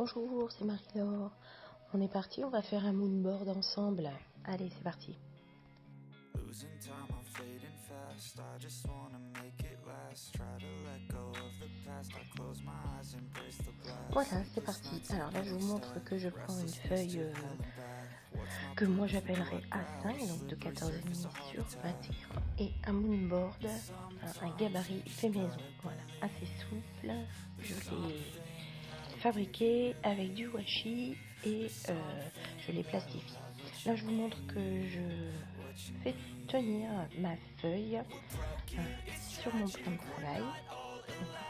Bonjour, c'est Marie-Laure. On est parti, on va faire un moonboard ensemble. Allez, c'est parti. Voilà, c'est parti. Alors là, je vous montre que je prends une feuille que moi j'appellerais A5, donc de 14,5 sur 21, et un moonboard, un gabarit fait maison. Voilà, assez souple. Je l'ai fabriqué avec du washi et je l'ai plastifié. Là, je vous montre que je fais tenir ma feuille sur mon plan de travail,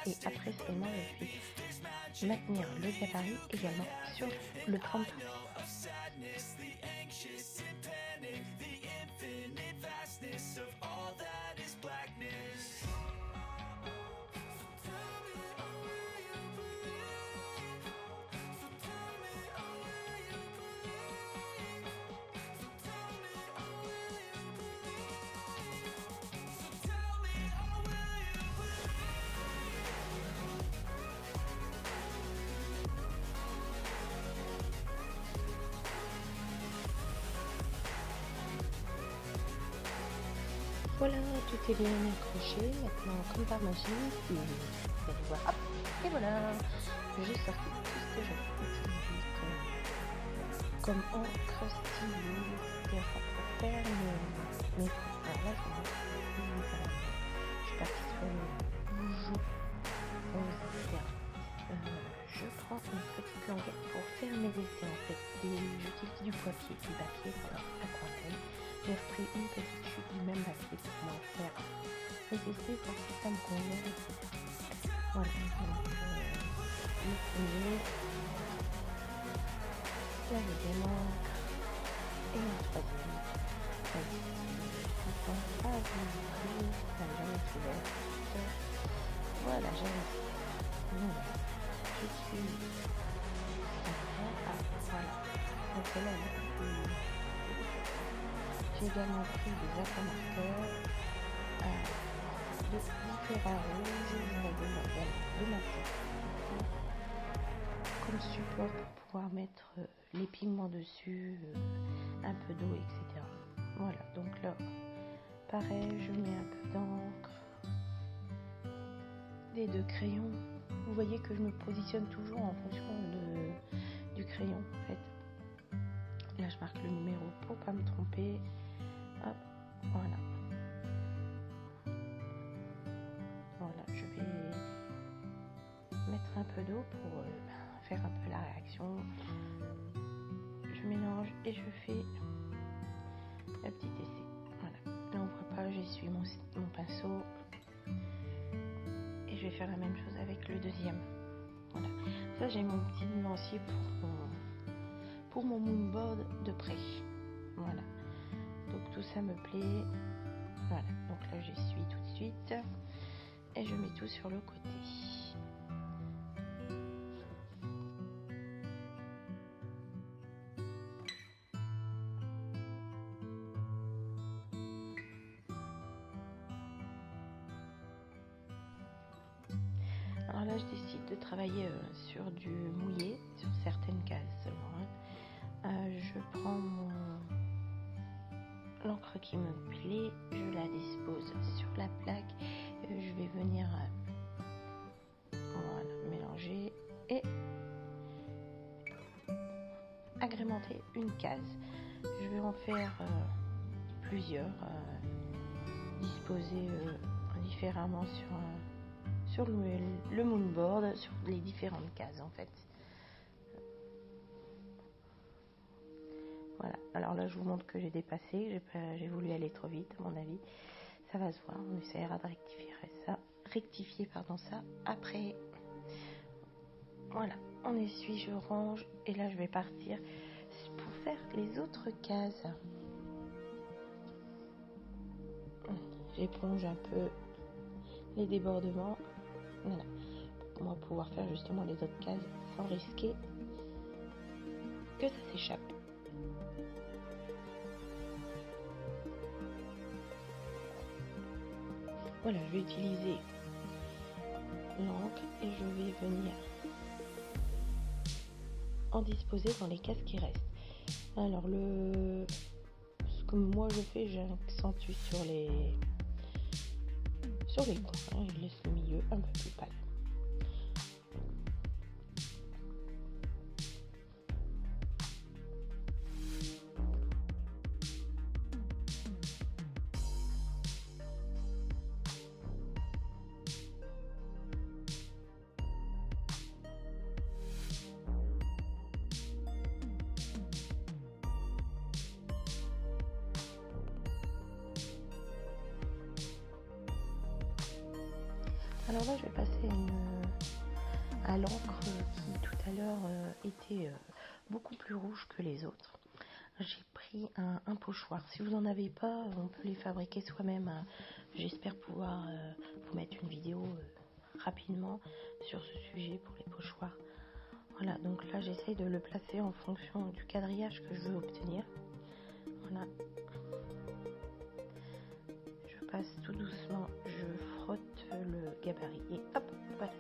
et après seulement je fais maintenir le gabarit également sur le plan de travail. Voilà, tout est bien accroché. Maintenant, comme par magie, vous allez voir, hop, et voilà, j'ai sorti tout ce que j'avais utilisé comme encre, stylo, etc. pour faire mes alors là, je suis partie sur le bougeon rose, etc. Je prends une petite languette pour faire mes essais en fait. J'utilise du papier, voilà, aquarelle. J'ai repris une petite chute du même papier pour m'en faire mes essais, voir si ça me convient, etc. Voilà, donc le premier, la deuxième encre et le troisième. Attention à vous, la jambe ouverte. Voilà, voilà. Je suis voilà. Donc là, j'ai également pris des aquamarqueurs de différents rouges, de matière comme support pour pouvoir mettre les pigments dessus, un peu d'eau, etc. Voilà, donc là, pareil, je mets un peu d'encre, des deux crayons. Vous voyez que je me positionne toujours en fonction du crayon en fait. Là je marque le numéro pour pas me tromper. Hop, voilà. Voilà, je vais mettre un peu d'eau pour faire un peu la réaction. Je mélange et je fais un petit essai. Voilà. Là on voit pas, j'essuie mon pinceau. Et je vais faire la même chose avec le deuxième. Voilà. Ça, j'ai mon petit nuancier pour mon moonboard de près. Voilà. Donc tout ça me plaît. Voilà. Donc là, j'essuie tout de suite. Et je mets tout sur le côté. Alors là, je décide de travailler sur du mouillé, sur certaines cases seulement. Je prends l'encre qui me plaît, je la dispose sur la plaque. Je vais venir voilà, mélanger et agrémenter une case. Je vais en faire plusieurs, disposées différemment sur le moonboard, sur les différentes cases en fait. Voilà, alors là je vous montre que j'ai dépassé, j'ai voulu aller trop vite à mon avis. Ça va se voir, on essaiera de rectifier ça après. Voilà, on essuie, je range et là je vais partir pour faire les autres cases. J'éponge un peu les débordements, voilà, pour moi pouvoir faire justement les autres cases sans risquer que ça s'échappe. Voilà, je vais utiliser l'encre et je vais venir en disposer dans les cases qui restent. Alors ce que moi je fais, j'accentue sur les coins, je laisse le milieu un peu plus pâle. Alors là, je vais passer à l'encre qui tout à l'heure était beaucoup plus rouge que les autres. J'ai pris un pochoir. Si vous n'en avez pas, on peut les fabriquer soi-même. J'espère pouvoir vous mettre une vidéo rapidement sur ce sujet pour les pochoirs. Voilà, donc là j'essaye de le placer en fonction du quadrillage que je veux obtenir. Voilà. Je passe tout doucement, je frotte le gabarit et hop, voilà,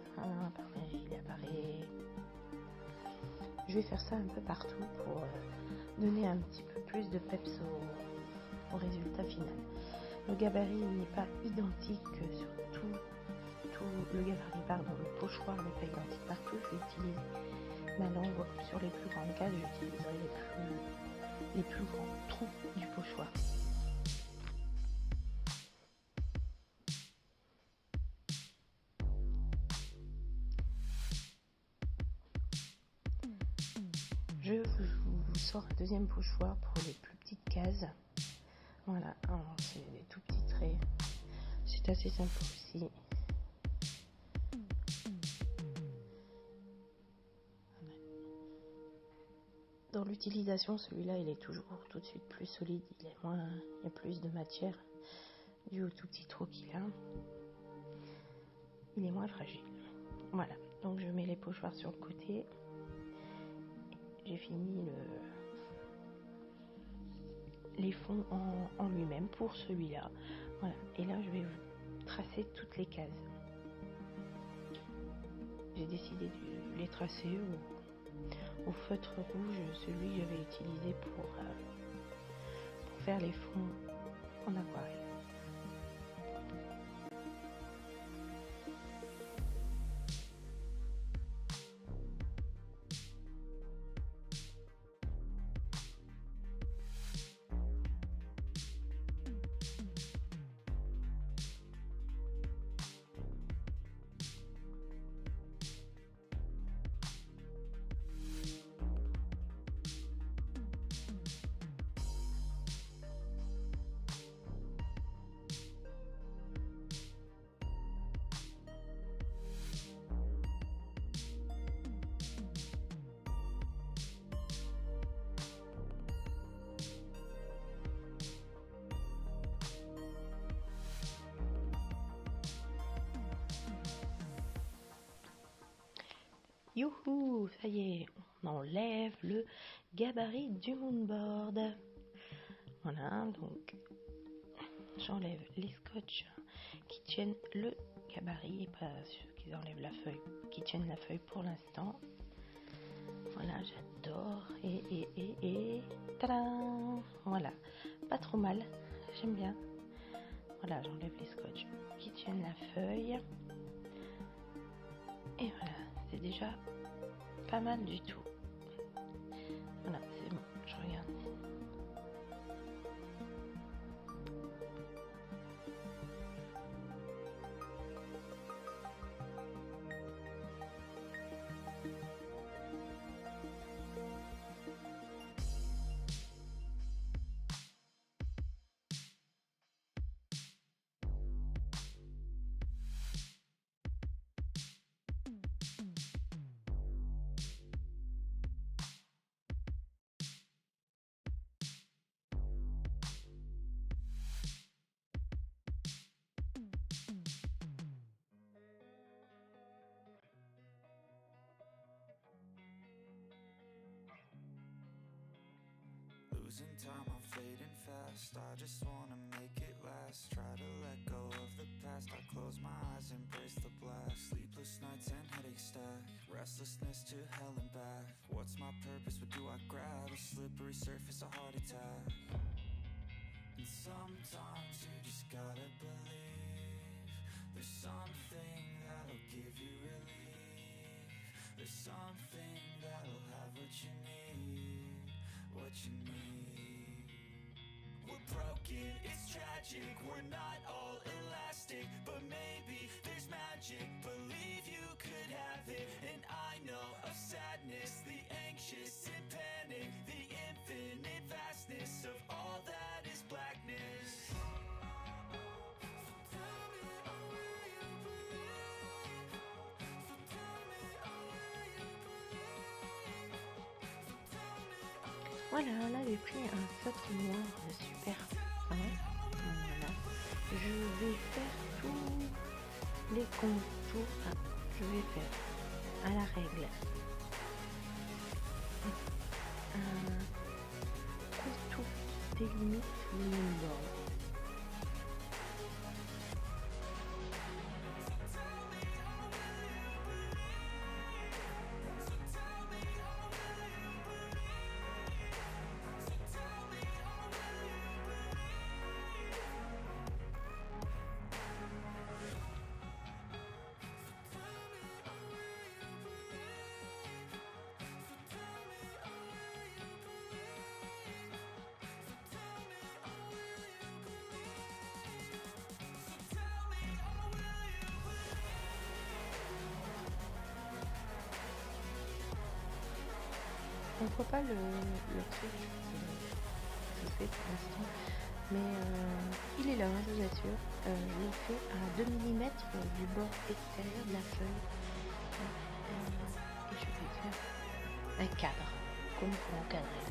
il apparaît. Je vais faire ça un peu partout pour donner un petit peu plus de peps au résultat final. Le gabarit n'est pas identique sur tout le gabarit, le pochoir n'est pas identique partout. Je vais utiliser ma langue sur les plus grandes cases, j'utiliserai les plus grands trous du pochoir. Je vous sors un deuxième pochoir pour les plus petites cases. Voilà, alors c'est des tout petits traits. C'est assez simple aussi. Dans l'utilisation, celui-là, il est toujours tout de suite plus solide. Il y a plus de matière dû au tout petit trou qu'il a. Il est moins fragile. Voilà, donc je mets les pochoirs sur le côté. J'ai fini les fonds en lui-même pour celui-là. Voilà, et là je vais tracer toutes les cases. J'ai décidé de les tracer au feutre rouge, celui que j'avais utilisé pour faire les fonds en aquarelle. Youhou, ça y est, on enlève le gabarit du moonboard. Voilà, donc j'enlève les scotch qui tiennent le gabarit et pas ceux qui enlèvent la feuille, qui tiennent la feuille pour l'instant. Voilà, j'adore. Et tadam! Voilà, pas trop mal, j'aime bien. Voilà, j'enlève les scotch qui tiennent la feuille. Et voilà, c'est déjà pas mal du tout. Voilà, c'est bon, je regarde. Losing time, I'm fading fast. I just wanna make it last. Try to let go of the past. I close my eyes, embrace the blast. Sleepless Sleepless nights and headaches stack, restlessness to hell and back. What's my purpose, what do I grab? A slippery surface, a heart attack. And sometimes you just gotta believe there's something that'll give you relief. There's something that'll have what you need, what you need. We're broken, it's tragic, we're not all elastic, but maybe there's magic. Believe you could have it, and I know of sadness, the anxious and panic, the infinite vastness of all that is blackness. Voilà, là j'ai pris un feutre noir super fin. Voilà. Je vais faire tous les contours. Ah, je vais faire à la règle un contour qui délimite le bord. On voit pas le truc que je fais pour l'instant, mais il est là, je vous assure. Je l'ai fait à 2 mm du bord extérieur de la feuille. Et je vais faire un cadre, comme pour encadrer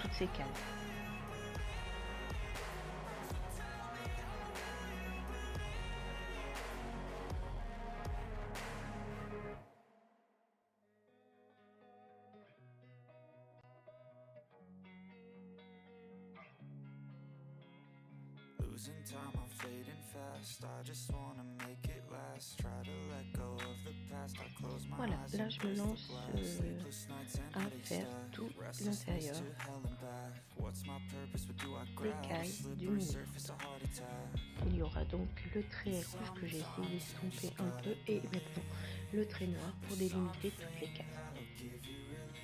toutes ces cases. Losing time, I'm fading fast. I just wanna make it last. Try to let go of the past. I close my Voilà, eyes là and je me press the lance glass. Sleepless nights and à headaches faire stack, tout restlessness l'intérieur, to hell and back. What's my purpose, what do I les grab? A cailles du slippery milieu. surface, a heart attack. Il y aura donc le trait rouge que j'ai essayé d'estomper un peu et maintenant le trait noir pour délimiter toutes les cases. That'll give you relief.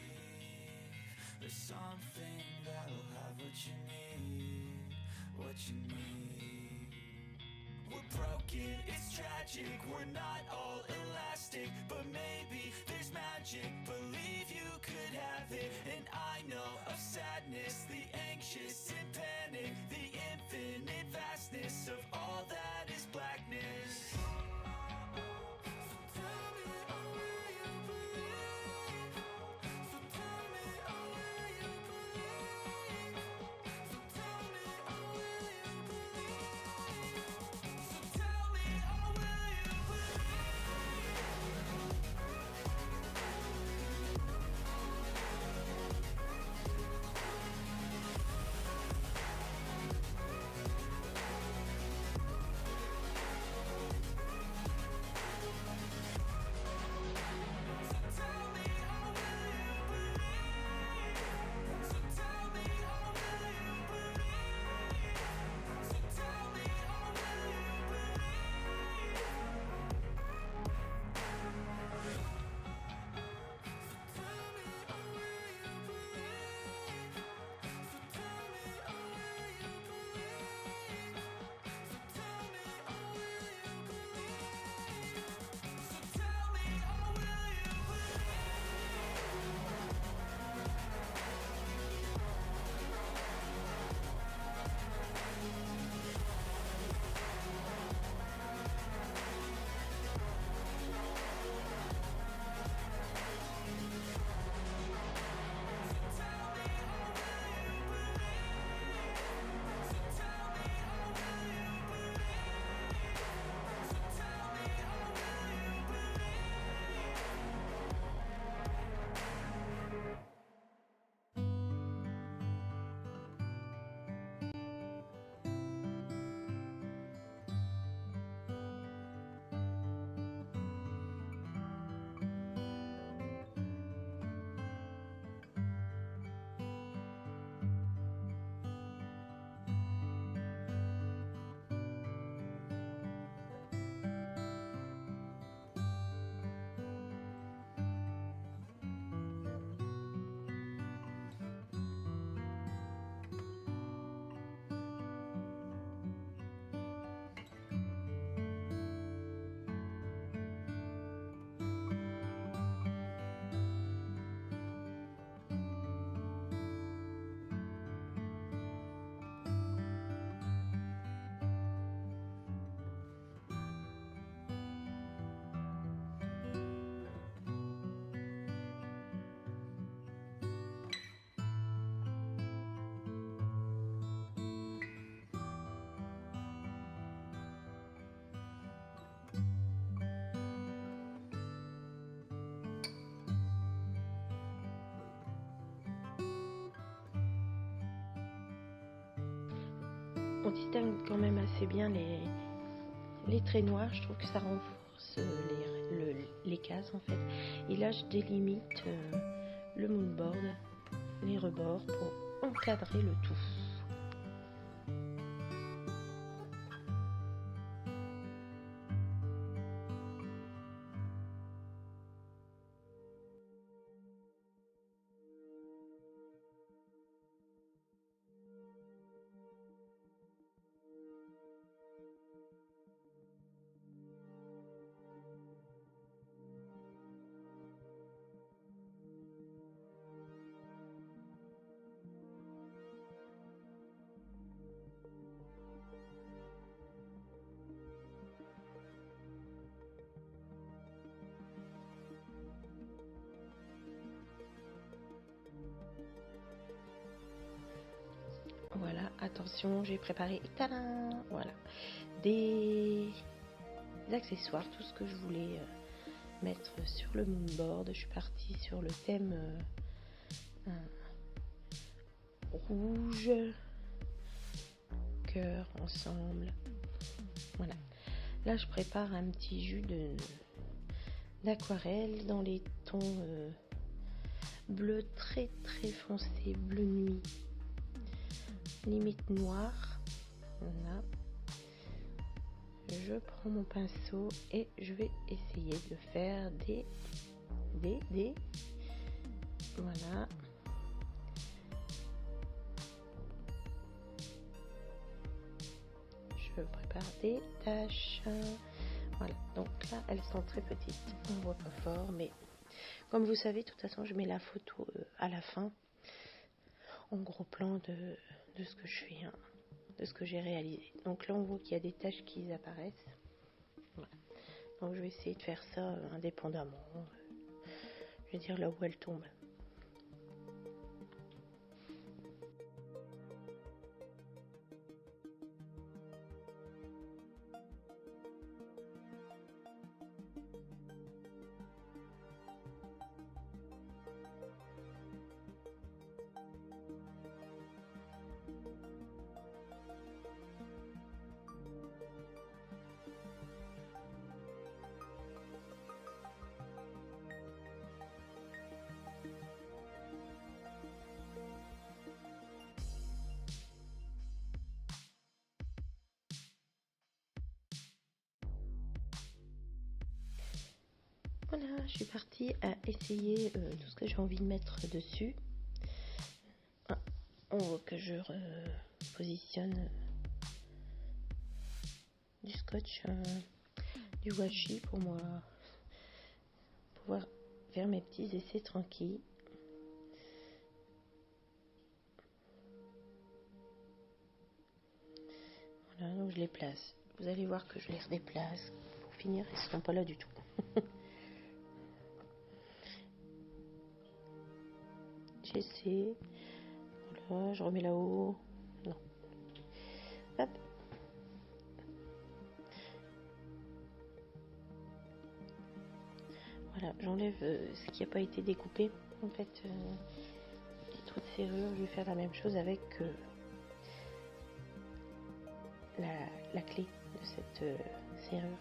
There's something that'll have what you need, what you need. We're broken, it's tragic, we're not all elastic, but maybe there's magic. Believe you could have it, and I know of sadness, the anxious and panic, the infinite vastness of all that is blackness. on distingue quand même assez bien les traits noirs. Je trouve que ça renforce les cases en fait. Et là je délimite le moonboard, les rebords pour encadrer le tout. Voilà, attention, j'ai préparé, tadam, voilà, des accessoires, tout ce que je voulais mettre sur le moonboard. Je suis partie sur le thème rouge, cœur, ensemble. Voilà, là je prépare un petit jus d'aquarelle dans les tons bleu très très foncé, bleu nuit, limite noir. Voilà, je prends mon pinceau et je vais essayer de faire des voilà, je prépare des taches. Voilà, donc là elles sont très petites, on ne voit pas fort, mais comme vous savez, de toute façon je mets la photo à la fin en gros plan de ce que je fais, hein, de ce que j'ai réalisé. Donc là on voit qu'il y a des taches qui apparaissent. Voilà. Donc je vais essayer de faire ça indépendamment, je vais dire là où elle tombe. Voilà, je suis partie à essayer tout ce que j'ai envie de mettre dessus. On voit que je positionne du scotch, du washi pour moi pouvoir faire mes petits essais tranquilles. Voilà, donc je les place. Vous allez voir que je les redéplace. Pour finir, ils ne sont pas là du tout. J'essaie. Voilà, je remets là-haut. Non. Hop. Voilà, j'enlève ce qui n'a pas été découpé. En fait, les trous de serrure, je vais faire la même chose avec la clé de cette serrure.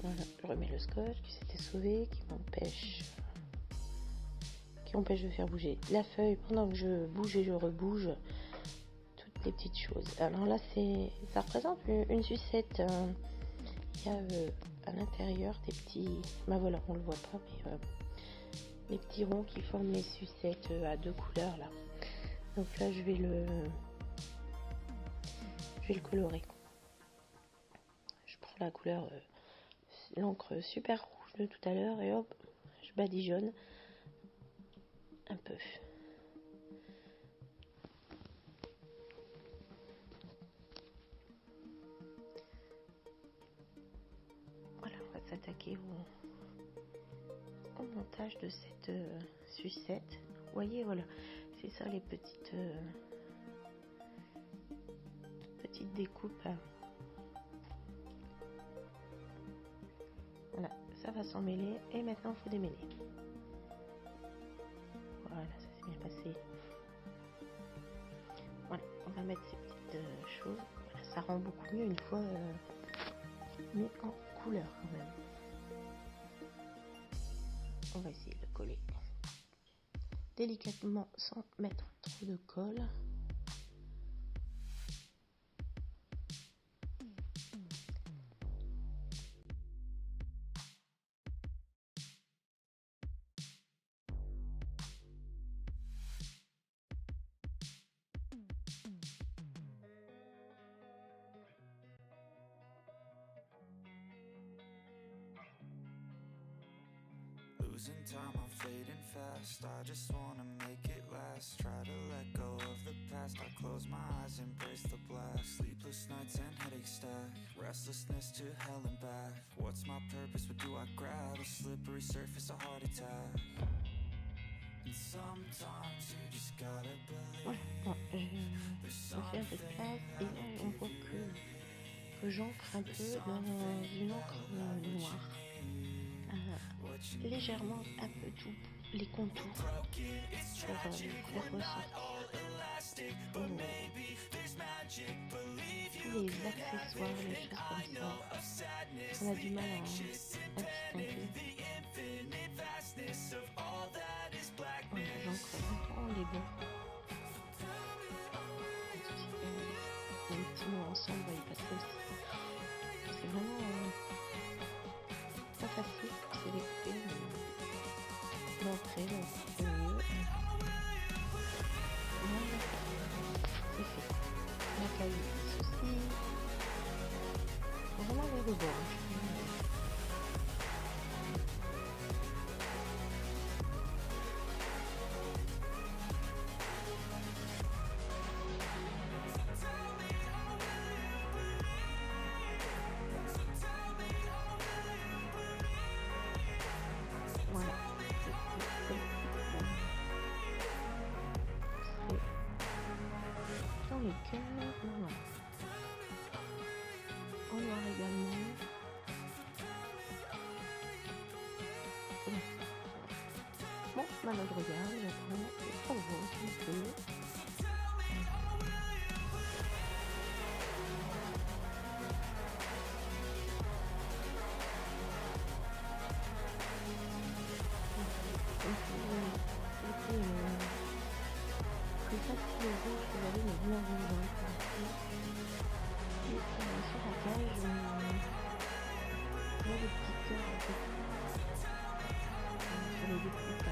Voilà, je remets le scotch qui s'était sauvé, qui empêche de faire bouger la feuille pendant que je bouge et je rebouge toutes les petites choses. Alors là, ça représente une sucette. Il y a à l'intérieur des petits, voilà, on le voit pas, mais les petits ronds qui forment les sucettes à deux couleurs là. Donc là, je vais le colorer. Je prends la couleur, l'encre super rouge de tout à l'heure et hop, je badigeonne un peu. Voilà, on va s'attaquer au montage de cette sucette voyez, voilà, c'est ça les petites découpes. Voilà, ça va s'en mêler et maintenant il faut démêler. Voilà, ça s'est bien passé. Voilà, on va mettre ces petites choses. Voilà, ça rend beaucoup mieux une fois mis en couleur quand même. On va essayer de coller délicatement sans mettre trop de colle. Losing time, I'm fading fast. I just wanna make it last. Try to let go of the past. I close my eyes, embrace the blast. Sleepless nights and headaches stack. Restlessness to hell and back. What's my purpose? What do I grab? A slippery surface, a heart attack. And sometimes you just gotta believe. Je fais un peu de place et là on voit que j'encre un peu dans une encre noire. Légèrement un peu tous les contours pour faire ressortir tous les accessoires, les choses comme ça. On a du mal à distinguer. Voilà, j'encre vraiment les bords. Les petits mots ensemble, il passe aussi. C'est vraiment pas facile pour se découper, mais d'entrer dans un peu mieux. Voilà, c'est fait. La caille aussi. Vraiment les rebords. Dans le cœur, voilà. En noir également. Bon, maintenant je regarde, j'attends, on voit un peu. C'est facile au rouge, vous allez me bien voir. Et sur la cage, il y a des petits cœurs un peu sur les découpes.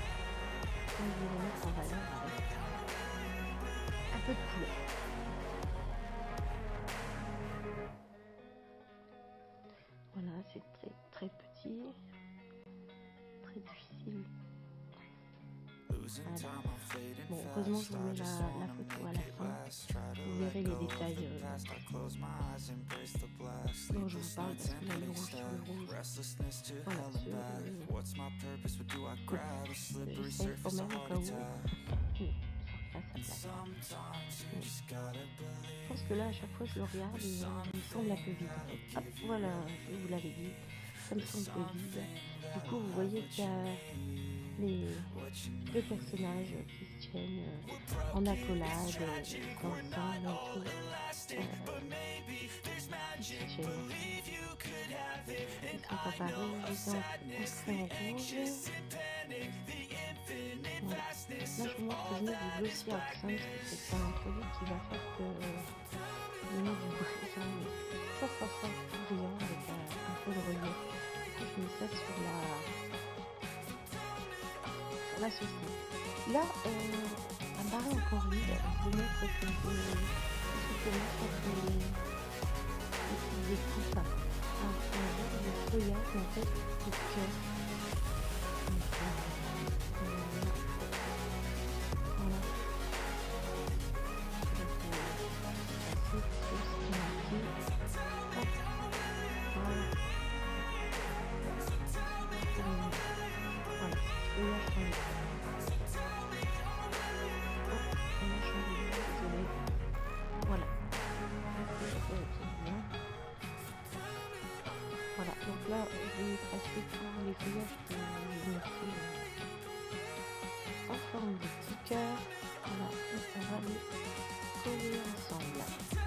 Donc je vais les mettre en valeur avec un peu de couleur. Voilà, c'est très très petit, très difficile. Voilà. Bon, heureusement je vous mets la photo à la fin, vous verrez les détails dont je vous parle parce qu'il y a le rouge sur le rouge. Voilà, j'essaye quand même au cas où ça repasse à plat. Je pense que là à chaque fois je le regarde et il me semble un peu vide. Hop, voilà, je vous l'avais dit, ça me semble un peu vide. Du coup vous voyez qu'il y a les deux personnages qui se tiennent en accolade, ensemble et tout, qui se tiennent. Ils sont à Paris, ils sont en rouge. Voilà. Là je vous montre que je mets du Glossy Accent, c'est un produit qui va faire que je mets du brillant, mais ça brillant avec un peu de relief. Du coup je mets ça sur la sauce. Là, un baril encore vide, je vais mettre quelques découpes, un feuillage en fait de cœur. Voilà. Voilà, donc là je vais passer tous les feuillages que je me fais en forme de petit cœur. Voilà, et on va les coller ensemble.